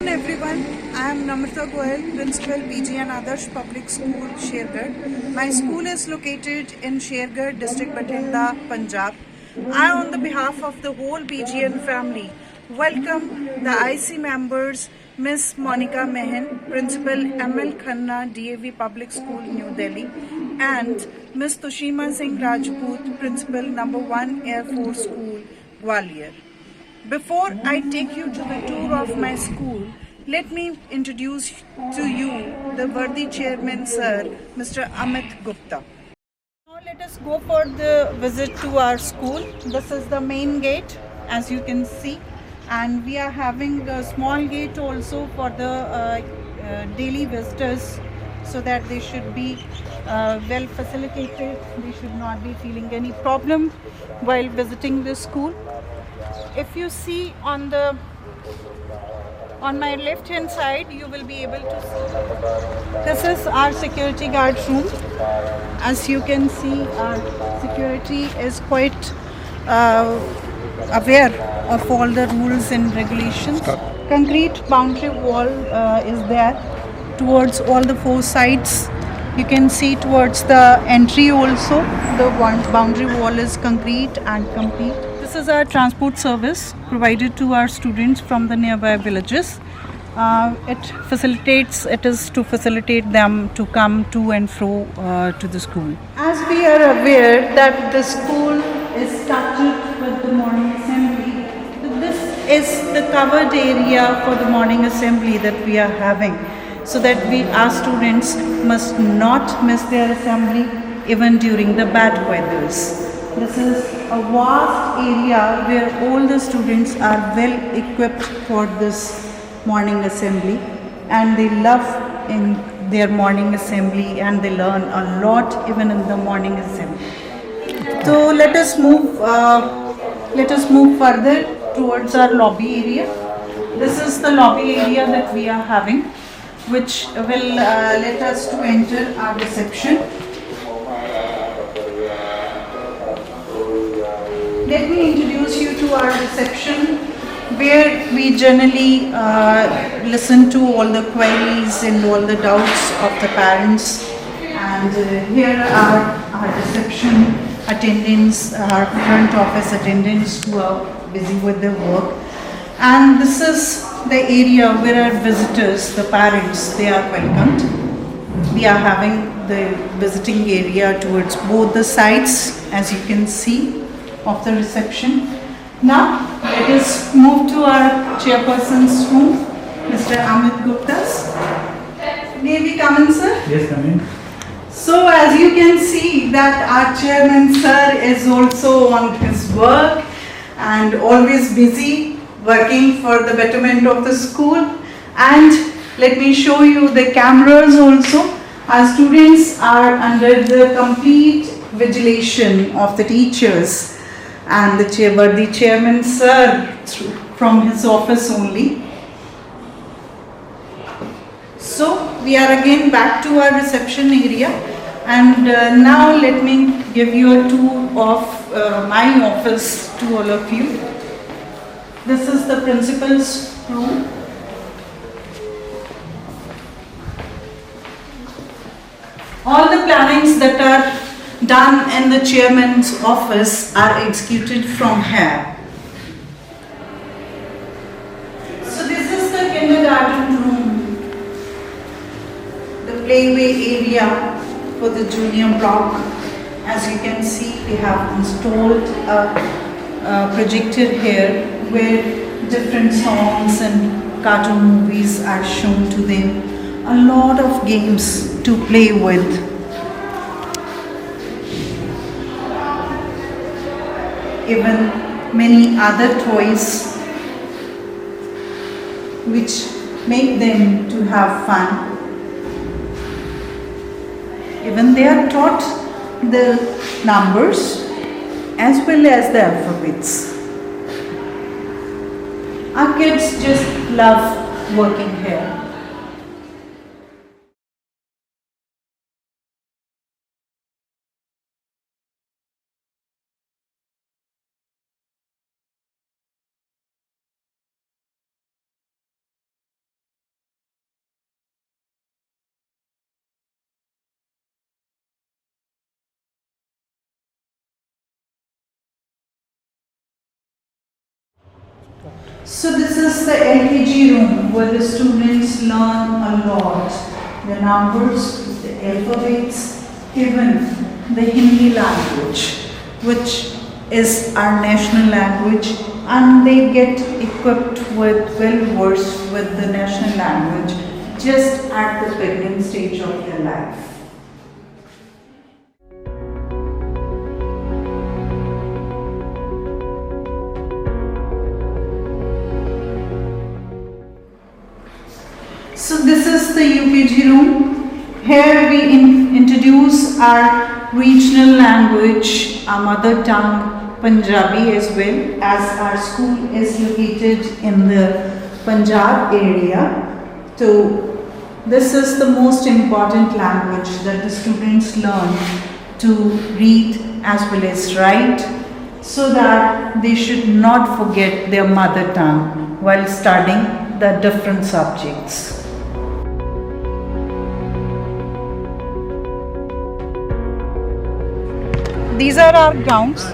Everyone, I am Namrata Goel, Principal PG and Adarsh Public School, Shergarh. My school is located in Shergarh, District Bathinda, Punjab. I, on the behalf of the whole PGN family, welcome the IC members, Miss Monica Mehan, Principal ML Khanna, DAV Public School, New Delhi, and Miss Tushima Singh Rajput, Principal Number 1 Air Force School, Gwalior. Before I take you to the tour of my school, let me introduce to you the worthy chairman, sir, Mr. Amit Gupta. Now let us go for the visit to our school. This is the main gate, as you can see, and we are having a small gate also for the daily visitors, so that they should be well facilitated. They should not be feeling any problem while visiting the school. If you see on my left hand side, you will be able to see this is our security guard room. As you can see, our security is quite aware of all the rules and regulations. Concrete boundary wall is there towards all the four sides. You can see towards the entry also, the boundary wall is concrete and complete. This is our transport service provided to our students from the nearby villages. It is to facilitate them to come to and fro to the school. As we are aware that the school is started with the morning assembly, this is the covered area for the morning assembly that we are having, so that our students must not miss their assembly even during the bad weathers. This is a vast area where all the students are well equipped for this morning assembly, and they love in their morning assembly and they learn a lot even in the morning assembly. So let us move further towards our lobby area. This is the lobby area that we are having, which will let us to enter our reception. Let me introduce you to our reception, where we generally listen to all the queries and all the doubts of the parents. And here are our reception attendants, our front office attendants who are busy with their work. And this is the area where our visitors, the parents, they are welcomed. We are having the visiting area towards both the sides, as you can see. of the reception. Now, let us move to our chairperson's room, Mr. Amit Gupta's. May we come in, sir? Yes, come in. So, as you can see that our chairman, sir, is also on his work and always busy working for the betterment of the school. And let me show you the cameras also. Our students are under the complete vigilation of the teachers and the chairman, sir, from his office only. So we are again back to our reception area, and now let me give you a tour of my office to all of you. This is the principal's room. All the plannings that are done in the chairman's office are executed from here. So this is the kindergarten room, the playway area for the junior block. As you can see, we have installed a projector here where different songs and cartoon movies are shown to them. A lot of games to play with. Even many other toys which make them to have fun. Even they are taught the numbers as well as the alphabets. Our kids just love working here. So this is the LKG room where the students learn a lot. The numbers, the alphabets, even the Hindi language, which is our national language, and they get equipped with, well versed with the national language just at the beginning stage of their life. So this is the UKG room. Here we introduce our regional language, our mother tongue, Punjabi, as well, as our school is located in the Punjab area. So this is the most important language that the students learn to read as well as write, so that they should not forget their mother tongue while studying the different subjects. These are our grounds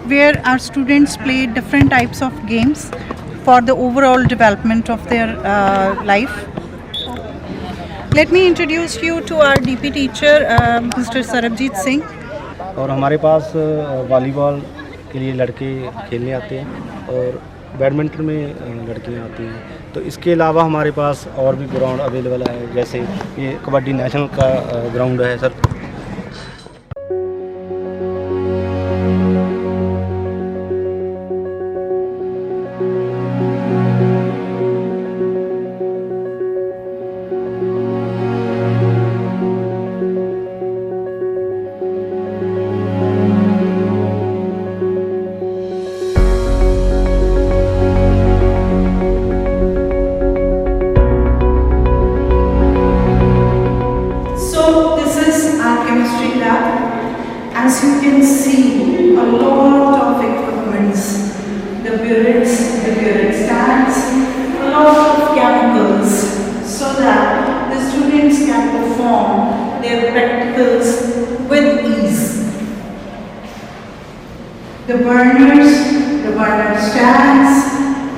where our students play different types of games for the overall development of their life. Let me introduce you to our DP teacher, Mr. Sarabjit Singh. और हमारे पास volleyball के लिए लड़के खेलने आते हैं और badminton में लड़कियां आती हैं। तो इसके अलावा हमारे पास और भी ग्राउंड अवेलेबल है, जैसे ये कबड्डी नेशनल का ग्राउंड है sir. As you can see, a lot of equipments, the burette stands, a lot of chemicals, so that the students can perform their practicals with ease. The burner stands,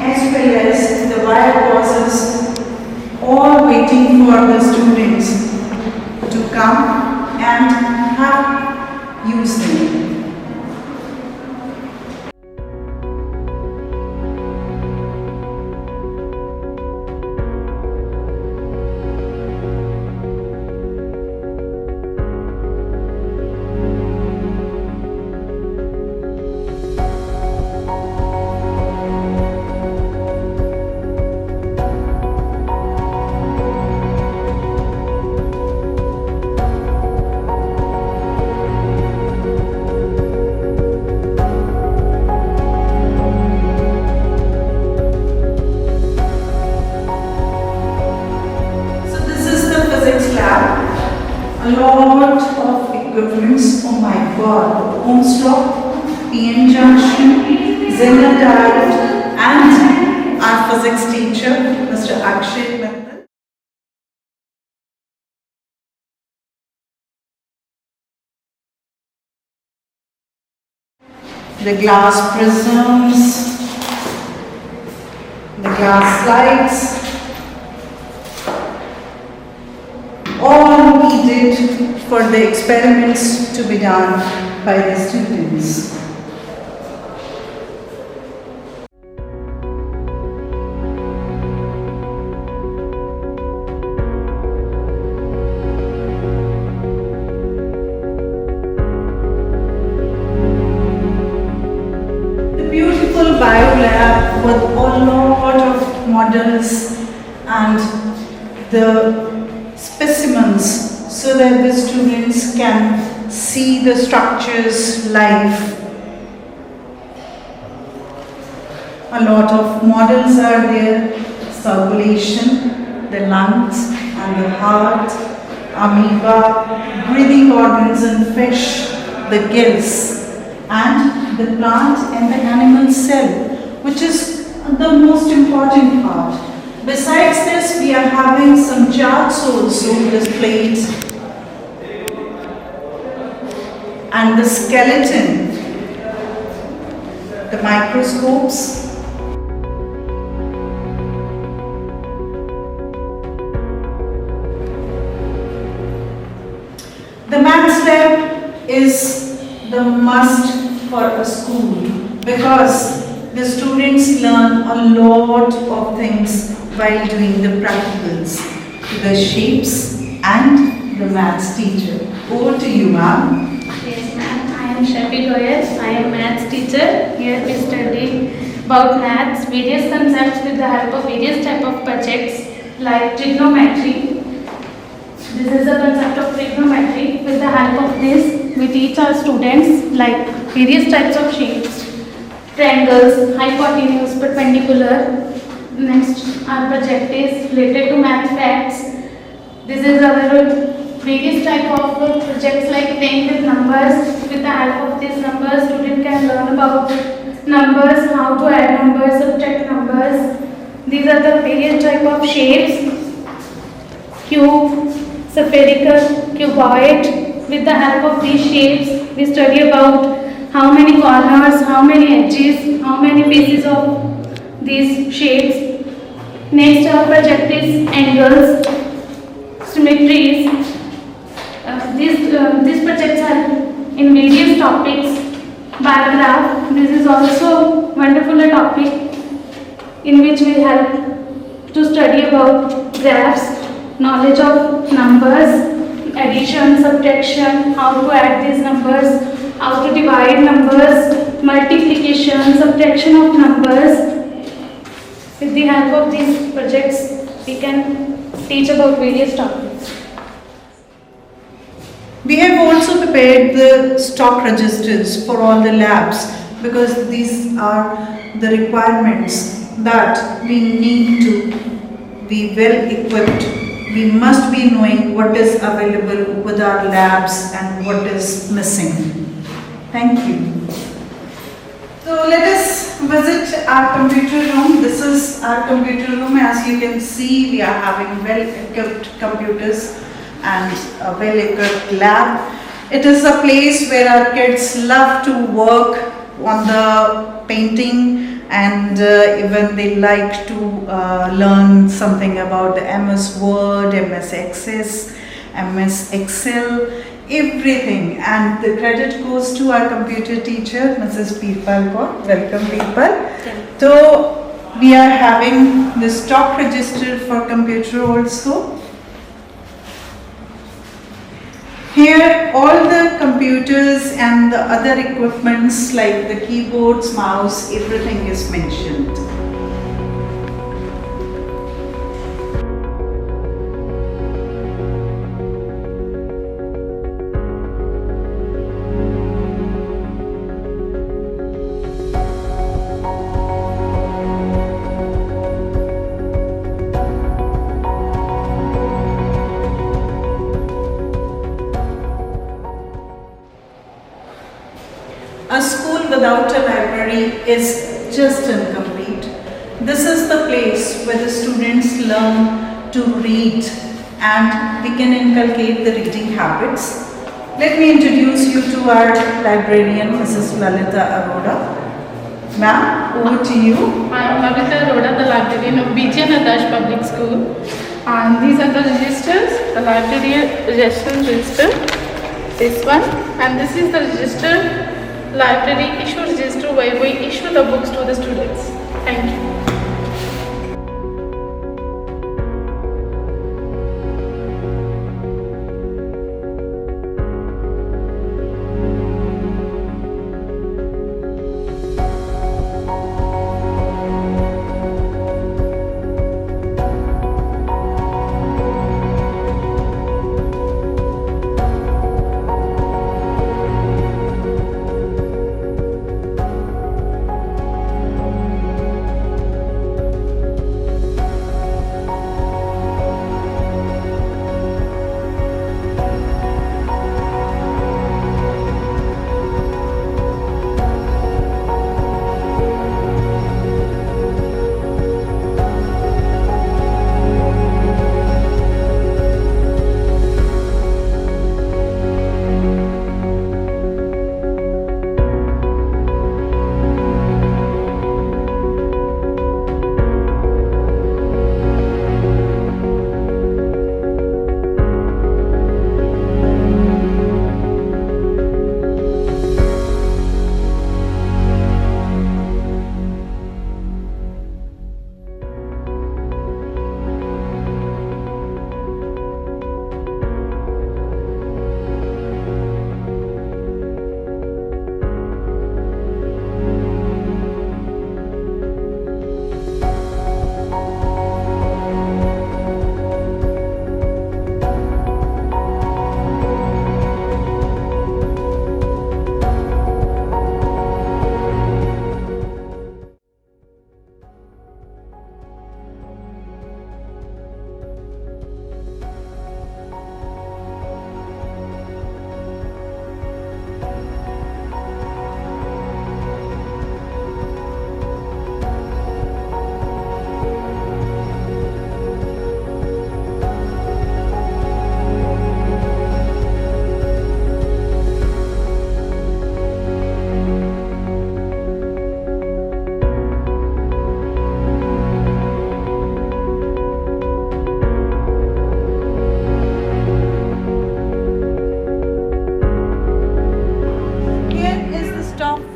as well as the wire hoses, all waiting for the students to come and have use them. dinner diet, and our physics teacher, Mr. Akshay Mittal. The glass prisms, the glass slides, all needed for the experiments to be done by the students. The beautiful biolab with a lot of models and the specimens so that the students can see the structures live. A lot of models are there: circulation, the lungs and the heart, amoeba, breathing organs in fish, the gills, and the plant and the animal cell, which is the most important part. Besides this, we are having some charts also displayed, and the skeleton, the microscopes, the maths lab is the must for a school because the students learn a lot of things while doing the practicals, the shapes and the maths teacher. Over to you, ma'am. Yes, ma'am. I am Shafi Goyal. I am maths teacher. Here we study about maths, various concepts with the help of various type of projects like trigonometry. This is the concept of trigonometry. With the help of this, we teach our students like various types of shapes, triangles, hypotenuse, perpendicular. Next, our project is related to math facts. This is our various type of projects like playing with numbers. With the help of these numbers, student can learn about numbers, how to add numbers, subtract numbers. These are the various type of shapes: cube, spherical, cuboid. With the help of these shapes, we study about how many corners, how many edges, how many faces of these shapes. Next, our project is angles, symmetries. These projects are in various topics. Bar graph. This is also wonderful a topic in which we help to study about graphs, knowledge of numbers, addition, subtraction, how to add these numbers, how to divide numbers, multiplication, subtraction of numbers. With the help of these projects, we can teach about various topics. We have also prepared the stock registers for all the labs because these are the requirements that we need to be well equipped. We must be knowing what is available with our labs and what is missing. Thank you. So let us visit our computer room. This is our computer room. As you can see, we are having well-equipped computers and a well-equipped lab. It is a place where our kids love to work on the painting, and even they like to learn something about the MS Word, MS Access, MS Excel, everything. And the credit goes to our computer teacher, Mrs. Peerpal Kaur. Welcome, Peerpal. So we are having the stock register for computer also. Here all the computers and the other equipments like the keyboards, mouse, everything is mentioned. A school without a library is just incomplete. This is the place where the students learn to read and we can inculcate the reading habits. Let me introduce you to our librarian, Mrs. Lalita Arora. Ma'am, over to you. I am Lalita Arora, the librarian of BGN Adarsh Public School. And these are the registers, the library register, this one, and this is the register, library issue register where we issue the books to the students. Thank you.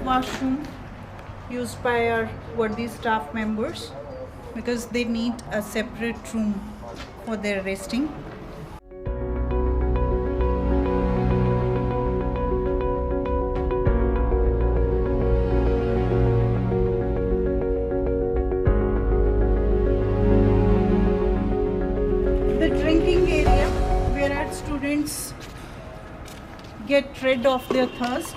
Washroom used by our worthy staff members because they need a separate room for their resting. The drinking area where our students get rid of their thirst.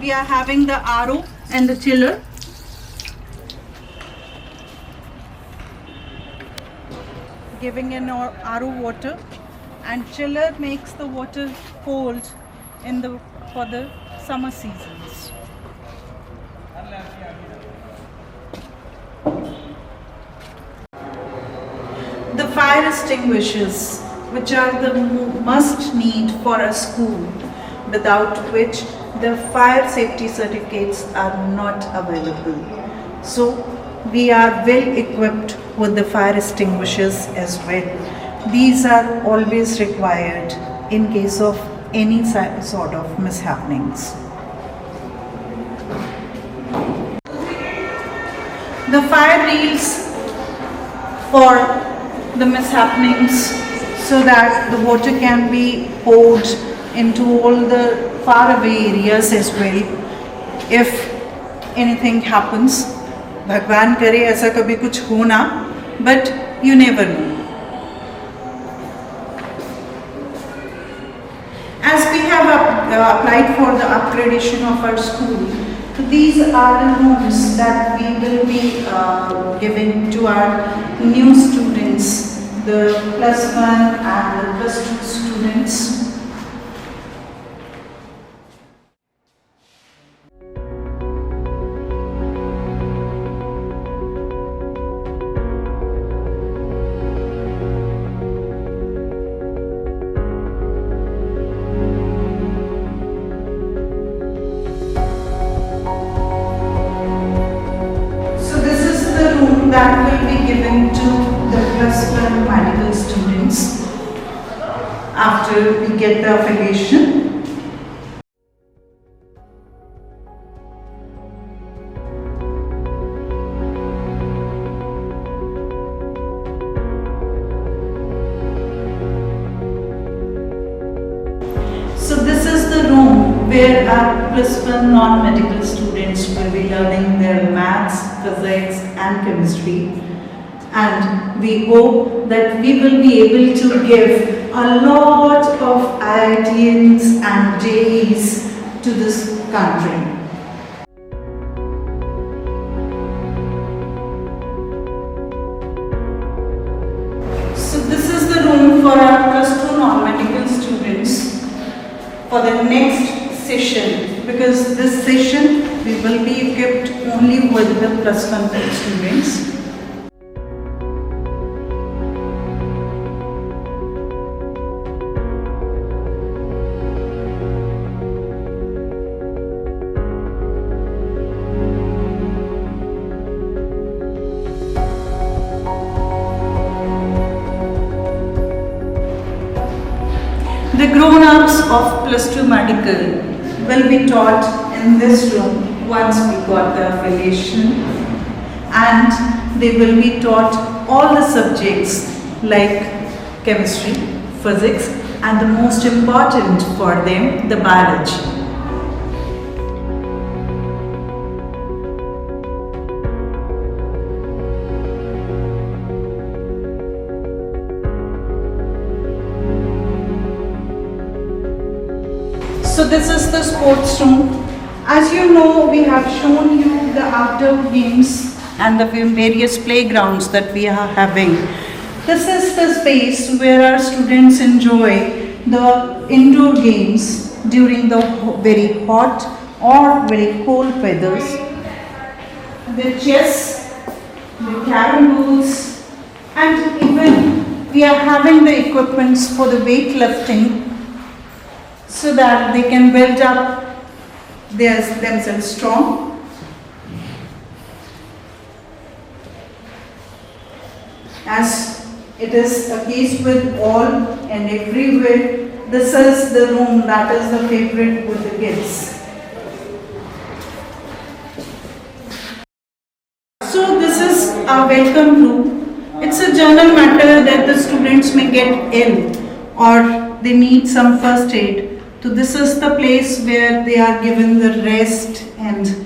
We are having the RO and the chiller. Giving in our RO water, and chiller makes the water cold for the summer seasons. The fire extinguishers, which are the must need for a school, without which the fire safety certificates are not available. So we are well equipped with the fire extinguishers as well. These are always required in case of any sort of mishappenings. The fire reels for the mishappenings so that the water can be poured into all the faraway areas as well. If anything happens, Bhagwan kare aisa kabhi kuch ho na, but you never know. As we have applied for the upgradation of our school, so these are the rooms that we will be giving to our new students, the +1 and the +2 students. that will be given to the +1 medical students after we get the affiliation. So this is the room where our +1 non-medical students will be learning their maths, physics and chemistry. And we hope that we will be able to give a lot of IITians and JEEs to this country. So this is the room for our +2 non-medical students for the next session, because this session we will be equipped only with the +1 students. The grown-ups of +2 medical will be taught in this room once we got the affiliation, and they will be taught all the subjects like chemistry, physics and the most important for them, the biology. So this is the sports room. As you know, we have shown you the outdoor games and the various playgrounds that we are having. This is the space where our students enjoy the indoor games during the very hot or very cold weathers. The chess, the carrom boards, and even we are having the equipments for the weightlifting, so that they can build up themselves strong. As it is a case with all and everywhere, this is the room that is the favorite with the kids. So this is our welcome room. It's a general matter that the students may get ill or they need some first aid. So this is the place where they are given the rest and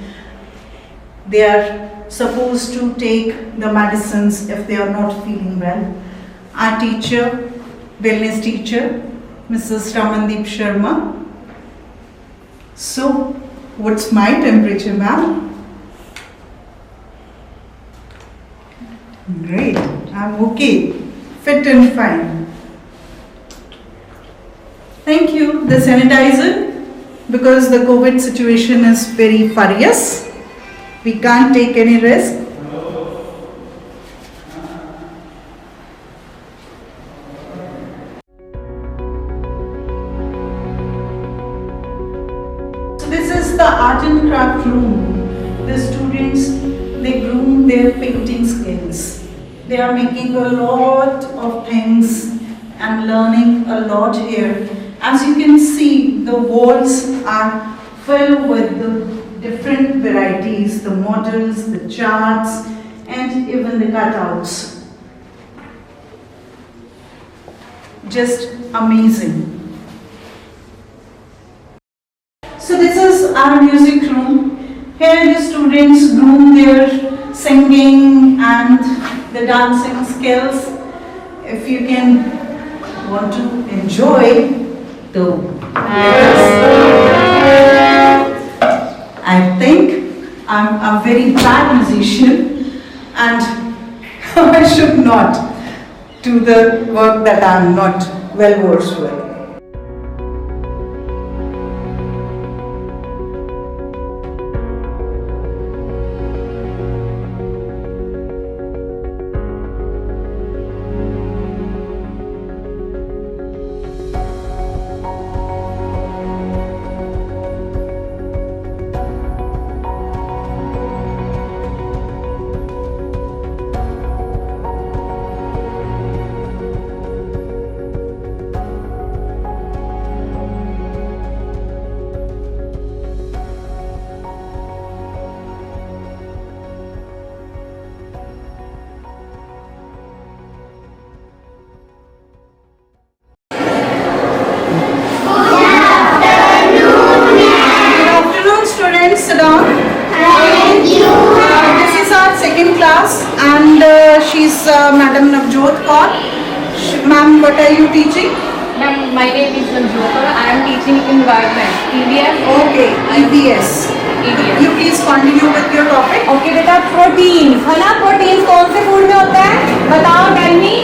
they are supposed to take the medicines if they are not feeling well. Our teacher, wellness teacher, Mrs. Ramandeep Sharma. So, what's my temperature, ma'am? Great, I'm okay, fit and fine. Thank you. The sanitizer, because the COVID situation is very furious, we can't take any risk. So this is the art and craft room. The students, they groom their painting skills. They are making a lot of things and learning a lot here. As you can see, the walls are filled with the different varieties, the models, the charts, and even the cutouts. Just amazing. So this is our music room. Here the students groom their singing and the dancing skills. If you can want to enjoy, so, I think I'm a very bad musician and I should not do the work that I'm not well versed with. and she's Madam Navjot Kaur. Ma'am, what are you teaching? Ma'am, my name is Manjota. I am teaching environment, EVS. Okay, EVS. EVS. You please continue with your topic. Okay बेटा, protein है ना। Protein कौन से food में होता है बताओ, tell me.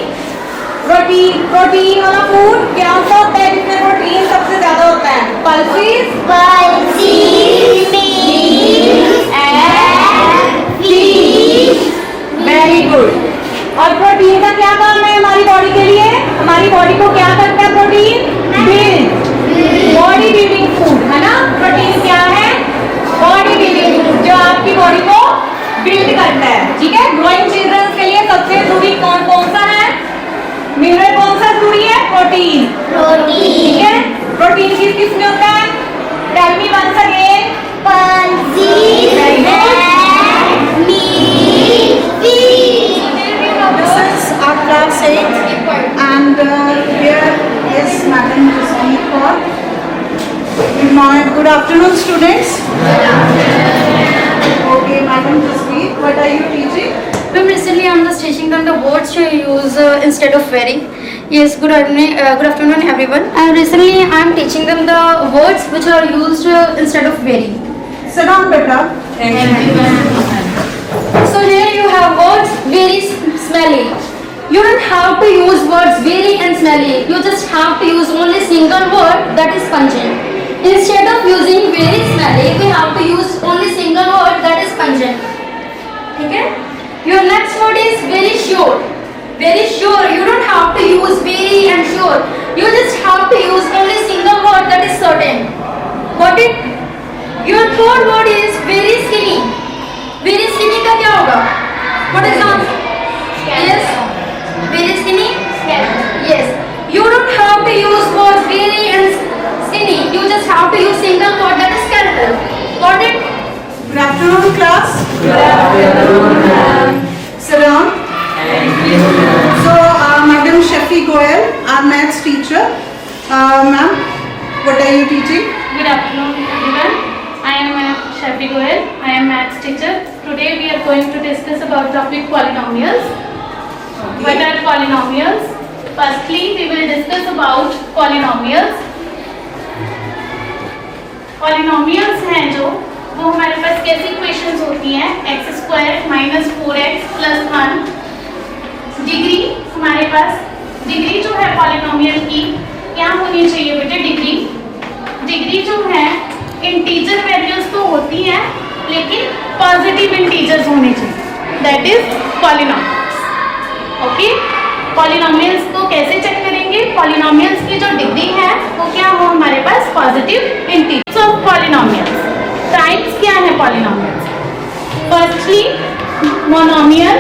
Protein वाला फूड क्या होता है जिसमें प्रोटीन सबसे ज्यादा होता है? Pulses, very good. और प्रोटीन का क्या काम है हमारी बॉडी के लिए? हमारी बॉडी को क्या करता है protein? Build, body building food है ना। प्रोटीन क्या है? बॉडी बिल्डिंग फूड, जो आपकी बॉडी को बिल्ड करता है। ठीक है, ग्रोइंग चिल्ड्रंस के लिए सबसे जरूरी कौन सा है? मिनरल कौन सा जरूरी है? प्रोटीन। ठीक है, प्रोटीन किस में होता है? Tell me once again. This is our class 8 and here is Madam Jasmeet Kaur. Good afternoon, students. Okay, Madam Jasmeet, what are you teaching? Ma'am, recently I'm just teaching them the words to use instead of very. Yes, good afternoon everyone. And recently I'm teaching them the words which are used instead of very. Sit down, beta. So here you have words very smelly. You don't have to use words very and smelly. You just have to use only single word, that is pungent. Instead of using very smelly, we have to use only single word, that is pungent. Okay? Your next word is very sure. Very sure. You don't have to use very and sure. You just have to use only single word, that is certain. Got it? Your third word is very skinny. Very skinny का क्या होगा? What is the answer? Yes. Very skinny. Yes. You don't have to use words very and skinny. You just have to use single word, that is skeletal. Got it? Good afternoon, class. Good afternoon. Sit down. So, Madam Shafi Goyal, our maths teacher. Ma'am, what are you teaching? Good afternoon everyone. I am Shafi Goyal. I am maths teacher. Today we are going to discuss about topic polynomials. What are polynomials? Firstly, we will discuss about polynomials. Polynomials हैं जो वो हमारे पास कैसी equations होती हैं? x² - 4x + 1 degree. हमारे पास degree जो है पॉलिनोमियल की क्या होनी चाहिए बेटे? डिग्री जो है इंटीजर वैल्यूज तो होती हैं लेकिन पॉजिटिव इंटीजर्स होने चाहिए, that is polynomials. Okay, polynomials को कैसे चेक करेंगे? पॉलिनोमियल्स की जो डिग्री है वो क्या हो हमारे पास? Positive integers of polynomials. Types क्या है पॉलिनोमियल्स? Firstly monomial,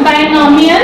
binomial,